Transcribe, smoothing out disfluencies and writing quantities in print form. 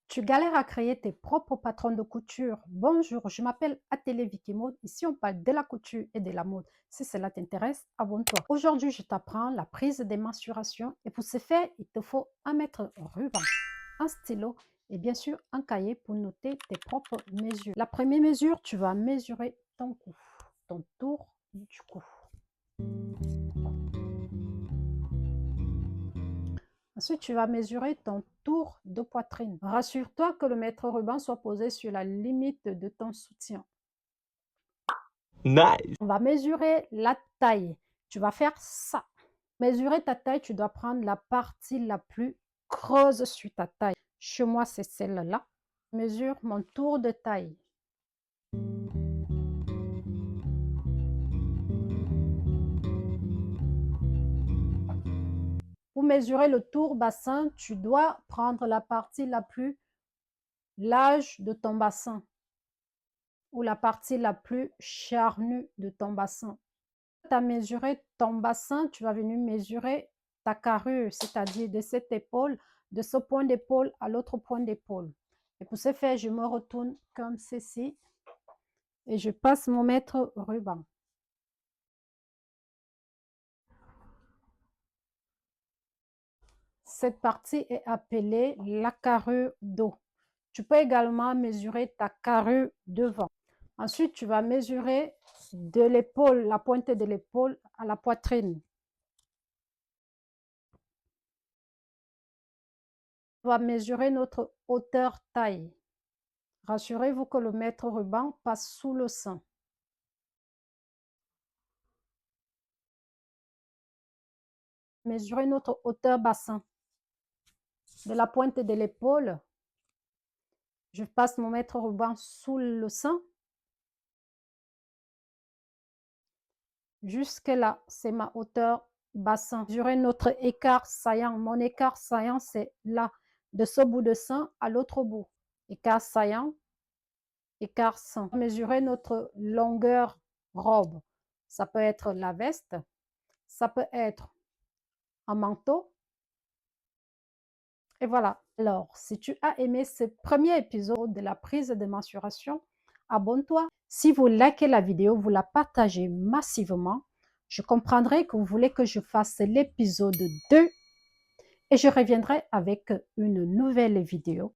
Tu galères à créer tes propres patrons de couture. Bonjour, je m'appelle Atelier Vicky Mode. Ici, on parle de la couture et de la mode. Si cela t'intéresse, abonne-toi. Aujourd'hui, je t'apprends la prise des mensurations. Et pour ce faire, il te faut un mètre ruban, un stylo et bien sûr un cahier pour noter tes propres mesures. La première mesure, tu vas mesurer ton cou, ton tour du cou. Ensuite, tu vas mesurer ton tour de poitrine. Rassure-toi que le mètre ruban soit posé sur la limite de ton soutien. Nice. On va mesurer la taille. Tu vas faire ça. Mesurer ta taille, tu dois prendre la partie la plus creuse sur ta taille. Chez moi, c'est celle-là. Mesure mon tour de taille. Pour mesurer le tour bassin, tu dois prendre la partie la plus large de ton bassin ou la partie la plus charnue de ton bassin. Tu as mesuré ton bassin, tu vas venir mesurer ta carrure, c'est-à-dire de cette épaule, de ce point d'épaule à l'autre point d'épaule. Et pour ce faire, je me retourne comme ceci et je passe mon mètre ruban. Cette partie est appelée la carrure d'eau. Tu peux également mesurer ta carrure devant. Ensuite, tu vas mesurer de l'épaule, la pointe de l'épaule à la poitrine. On va mesurer notre hauteur taille. Rassurez-vous que le mètre ruban passe sous le sein. Mesurer notre hauteur bassin. De la pointe de l'épaule, je passe mon mètre ruban sous le sein. Jusque là, c'est ma hauteur bassin. Mesurer notre écart saillant. Mon écart saillant, c'est là, de ce bout de sein à l'autre bout. Écart saillant, écart sein. Mesurer notre longueur robe. Ça peut être la veste, ça peut être un manteau. Et voilà. Alors, si tu as aimé ce premier épisode de la prise de mensuration, abonne-toi. Si vous likez la vidéo, vous la partagez massivement, je comprendrai que vous voulez que je fasse l'épisode 2 et je reviendrai avec une nouvelle vidéo.